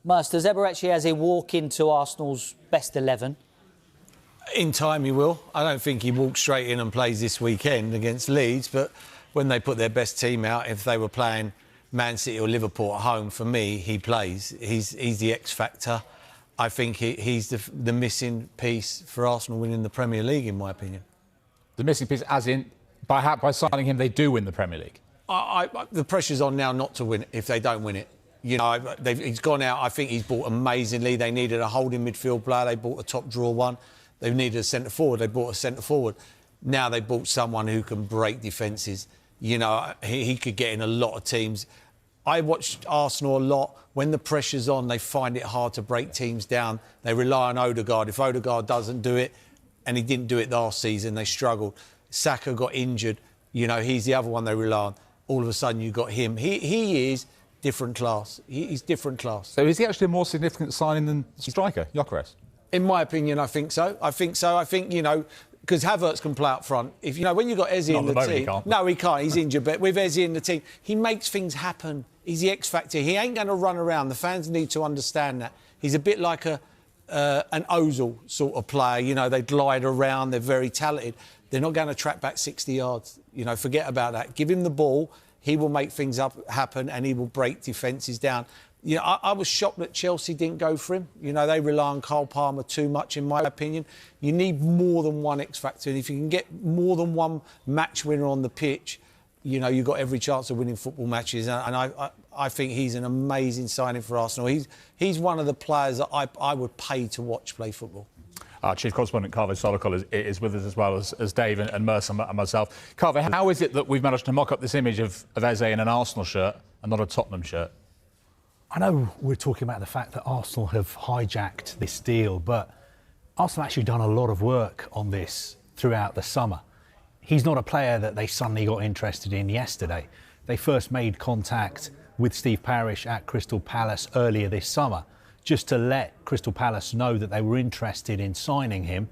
Mus, does Eberechi Eze walk into Arsenal's best 11? In time he will. I don't think he walks straight in and plays this weekend against Leeds, but when they put their best team out, if they were playing Man City or Liverpool at home, for me, he plays. He's the X factor. I think he's the missing piece for Arsenal winning the Premier League, in my opinion. The missing piece, as in, by signing him, they do win the Premier League? The pressure's on now not to win it if they don't win it. You know, he's gone out. I think he's bought amazingly. They needed a holding midfield player. They bought a top draw one. They needed a centre forward. They bought a centre forward. Now they bought someone who can break defences. You know, he could get in a lot of teams. I watched Arsenal a lot. When the pressure's on, they find it hard to break teams down. They rely on Ødegaard. If Ødegaard doesn't do it, and he didn't do it last season, they struggled. Saka got injured. You know, he's the other one they rely on. All of a sudden, you got him. He is different class. He's different class. So is he actually a more significant signing than striker, Gyökeres? In my opinion, I think so. I think, you know, because Havertz can play up front. If you know, when you've got Eze in the team... No, he can't. He's injured. But with Eze in the team, he makes things happen. He's the X factor. He ain't going to run around. The fans need to understand that. He's a bit like an Ozil sort of player. You know, they glide around. They're very talented. They're not going to track back 60 yards. You know, forget about that. Give him the ball. He will make things happen and he will break defences down. You know, I was shocked that Chelsea didn't go for him. You know, they rely on Cole Palmer too much, in my opinion. You need more than one X factor. And if you can get more than one match winner on the pitch, you know, you've got every chance of winning football matches. And I think he's an amazing signing for Arsenal. He's one of the players that I would pay to watch play football. Our chief correspondent, Carve Solokol, is with us as well as Dave and Mercer and myself. Carve, how is it that we've managed to mock up this image of Eze in an Arsenal shirt and not a Tottenham shirt? I know we're talking about the fact that Arsenal have hijacked this deal, but Arsenal actually done a lot of work on this throughout the summer. He's not a player that they suddenly got interested in yesterday. They first made contact with Steve Parish at Crystal Palace earlier this summer, just to let Crystal Palace know that they were interested in signing him,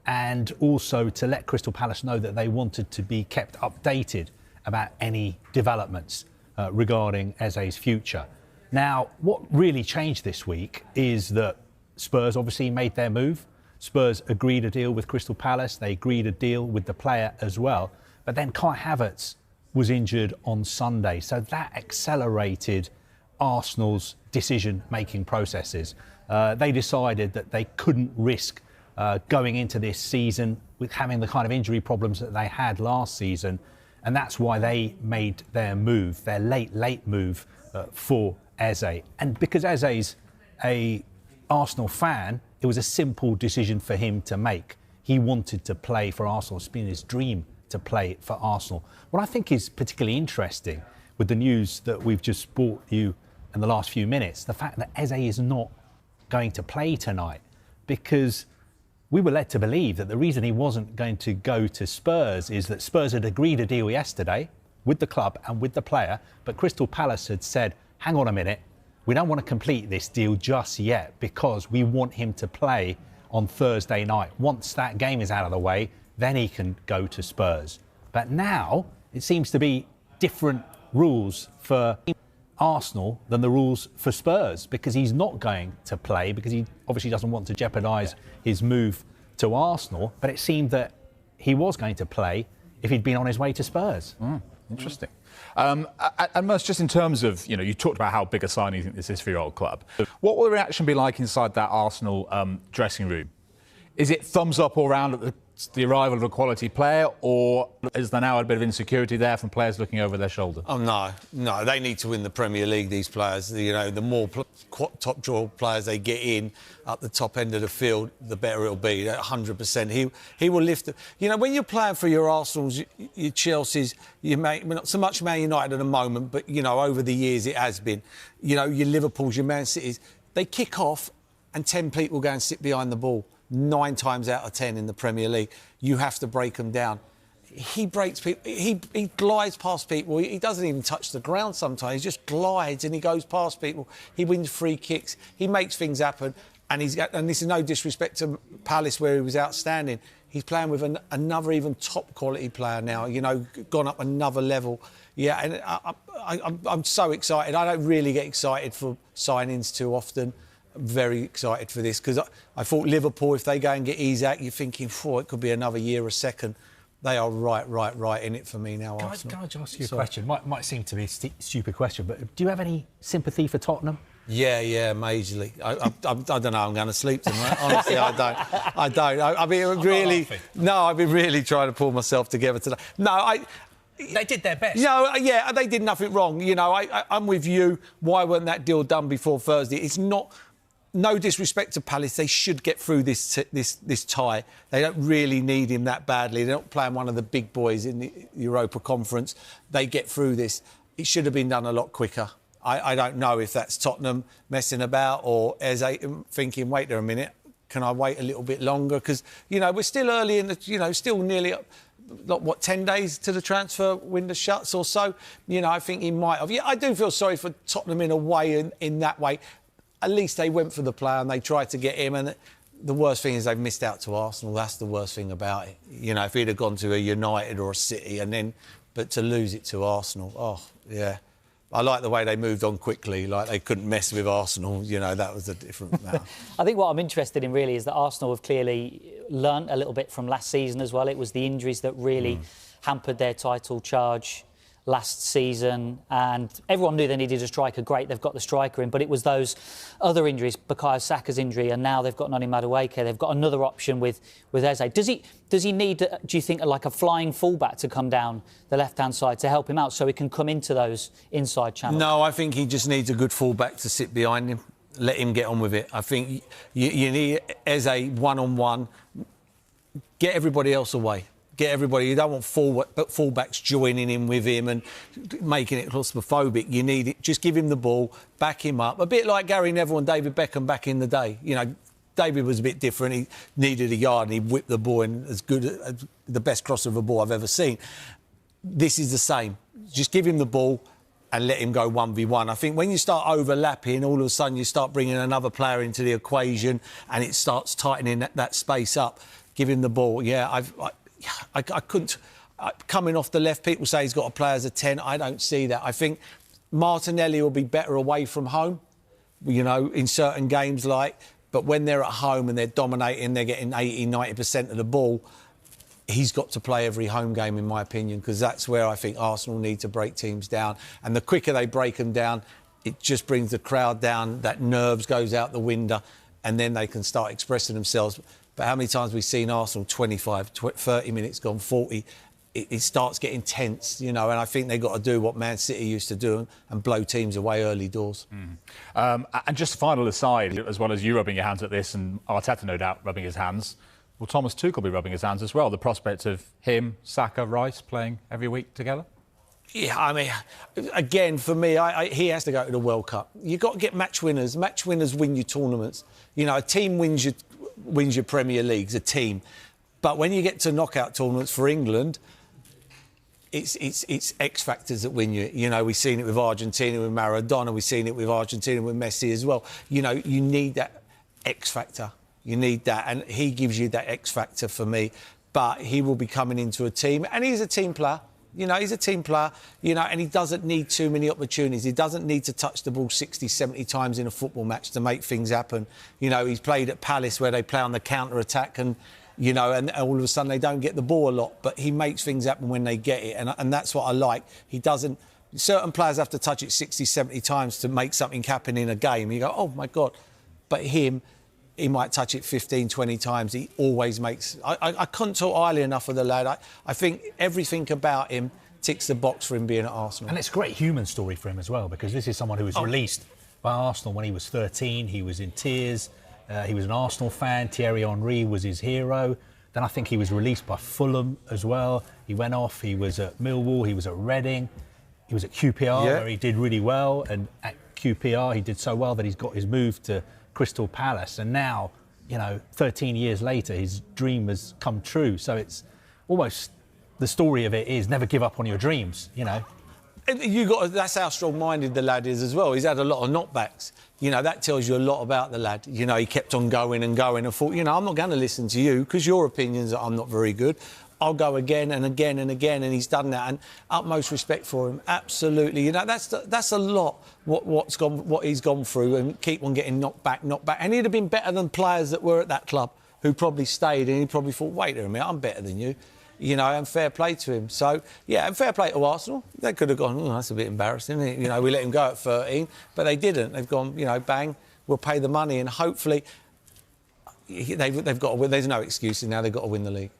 and also to let Crystal Palace know that they wanted to be kept updated about any developments regarding Eze's future. Now, what really changed this week is that Spurs obviously made their move. Spurs agreed a deal with Crystal Palace. They agreed a deal with the player as well. But then Kai Havertz was injured on Sunday. So that accelerated Arsenal's decision-making processes. They decided that they couldn't risk going into this season with having the kind of injury problems that they had last season. And that's why they made their move, their late move for Eze. And because Eze's a Arsenal fan, it was a simple decision for him to make. He wanted to play for Arsenal. It's been his dream to play for Arsenal. What I think is particularly interesting with the news that we've just brought you in the last few minutes, the fact that Eze is not going to play tonight, because we were led to believe that the reason he wasn't going to go to Spurs is that Spurs had agreed a deal yesterday with the club and with the player, but Crystal Palace had said, hang on a minute, we don't want to complete this deal just yet because we want him to play on Thursday night. Once that game is out of the way, then he can go to Spurs. But now it seems to be different rules for Arsenal than the rules for Spurs, because he's not going to play, because he obviously doesn't want to jeopardise his move to Arsenal. But it seemed that he was going to play if he'd been on his way to Spurs. Interesting. And Merce, just in terms of, you know, you talked about how big a signing you think this is for your old club. What will the reaction be like inside that Arsenal dressing room? Is it thumbs up all round at the arrival of a quality player, or is there now a bit of insecurity there from players looking over their shoulder? Oh, no, they need to win the Premier League, these players. You know, the more top draw players they get in at the top end of the field, the better it'll be. 100%. He will lift it. You know, when you're playing for your Arsenals, your Chelseas, not so much Man United at the moment, but, you know, over the years it has been. You know, your Liverpools, your Man Cities, they kick off and 10 people go and sit behind the ball. 9 times out of 10 in the Premier League, you have to break them down. He breaks people. He glides past people. He doesn't even touch the ground sometimes. He just glides and he goes past people. He wins free kicks. He makes things happen. And this is no disrespect to Palace, where he was outstanding. he's playing with another even top quality player now, you know, gone up another level. Yeah, and I'm so excited. I don't really get excited for signings too often. I'm very excited for this because I thought Liverpool, if they go and get Isak, you're thinking, it could be another year or second. They are right in it for me now, Arsenal. Can I just ask you a question? Might seem to be a stupid question, but do you have any sympathy for Tottenham? Yeah, majorly. I don't know. I'm going to sleep tonight. Honestly, I don't. I've been really trying to pull myself together today. No, They did their best. No, yeah, they did nothing wrong. You know, I'm with you. Why weren't that deal done before Thursday? It's not. No disrespect to Palace, they should get through this tie. They don't really need him that badly. They're not playing one of the big boys in the Europa Conference. They get through this. It should have been done a lot quicker. I don't know if that's Tottenham messing about or Eze thinking, wait there a minute, can I wait a little bit longer? Because, you know, we're still early in the, you know, still nearly, 10 days to the transfer window shuts or so? You know, I think he might have. Yeah, I do feel sorry for Tottenham in a way, in that way. At least they went for the player and they tried to get him. And the worst thing is they've missed out to Arsenal. That's the worst thing about it. You know, if he'd have gone to a United or a City but to lose it to Arsenal, yeah. I like the way they moved on quickly, like they couldn't mess with Arsenal. You know, that was a different matter. I think what I'm interested in really is that Arsenal have clearly learnt a little bit from last season as well. It was the injuries that really hampered their title charge last season, and everyone knew they needed a striker. Great, they've got the striker in, but it was those other injuries, Bukayo Saka's injury, and now they've got Noni Madueke. They've got another option with Eze. Does he need, do you think, like a flying fullback to come down the left-hand side to help him out so he can come into those inside channels? No, I think he just needs a good fullback to sit behind him. Let him get on with it. I think you need Eze one-on-one. Get everybody else away. Get everybody. You don't want fullbacks joining in with him and making it claustrophobic. You need it. Just give him the ball, back him up. A bit like Gary Neville and David Beckham back in the day. You know, David was a bit different. He needed a yard and he whipped the ball in as good as the best cross of a ball I've ever seen. This is the same. Just give him the ball and let him go 1v1. I think when you start overlapping, all of a sudden you start bringing another player into the equation and it starts tightening that space up. Give him the ball. Yeah, I couldn't... coming off the left, people say he's got to play as a 10. I don't see that. I think Martinelli will be better away from home, you know, in certain games but when they're at home and they're dominating, they're getting 80, 90% of the ball, he's got to play every home game, in my opinion, because that's where I think Arsenal need to break teams down. And the quicker they break them down, it just brings the crowd down, that nerves goes out the window, and then they can start expressing themselves. But how many times have we seen Arsenal 25, 30 minutes gone 40? It starts getting tense, you know, and I think they've got to do what Man City used to do and blow teams away early doors. And just a final aside, as well as you rubbing your hands at this and Arteta, no doubt, rubbing his hands, will Thomas Tuchel be rubbing his hands as well? The prospect of him, Saka, Rice playing every week together? Yeah, I mean, again, for me, he has to go to the World Cup. You've got to get match winners. Match winners win your tournaments. You know, a team wins your Premier Leagues, a team. But when you get to knockout tournaments for England, it's X factors that win you. You know, we've seen it with Argentina with Maradona. We've seen it with Argentina with Messi as well. You know, you need that X factor. You need that, and he gives you that X factor for me. But he will be coming into a team, and he's a team player. You know, he's a team player, you know, and he doesn't need too many opportunities. He doesn't need to touch the ball 60, 70 times in a football match to make things happen. You know, he's played at Palace where they play on the counter-attack and, you know, and all of a sudden they don't get the ball a lot, but he makes things happen when they get it, and that's what I like. He doesn't... Certain players have to touch it 60, 70 times to make something happen in a game. You go, oh, my God. But him... he might touch it 15, 20 times. He always makes... I couldn't talk highly enough of the lad. I think everything about him ticks the box for him being at Arsenal. And it's a great human story for him as well, because this is someone who was released by Arsenal when he was 13. He was in tears. He was an Arsenal fan. Thierry Henry was his hero. Then I think he was released by Fulham as well. He went off. He was at Millwall. He was at Reading. He was at QPR, where he did really well. And at QPR, he did so well that he's got his move to Crystal Palace, and now, you know, 13 years later, his dream has come true. So it's almost, the story of it is never give up on your dreams, you know. That's how strong-minded the lad is as well. He's had a lot of knockbacks. You know, that tells you a lot about the lad. You know, he kept on going and going and thought, you know, I'm not going to listen to you because your opinions are I'm not very good. I'll go again and again and again, and he's done that. And utmost respect for him, absolutely. You know, that's a lot what he's gone through, and keep on getting knocked back. And he'd have been better than players that were at that club who probably stayed, and he probably thought, wait a minute, I'm better than you. You know, and fair play to him. So, yeah, and fair play to Arsenal. They could have gone, that's a bit embarrassing, isn't it? You know, we let him go at 13, but they didn't. They've gone, you know, bang, we'll pay the money, and hopefully they've got to win. There's no excuses now. They've got to win the league.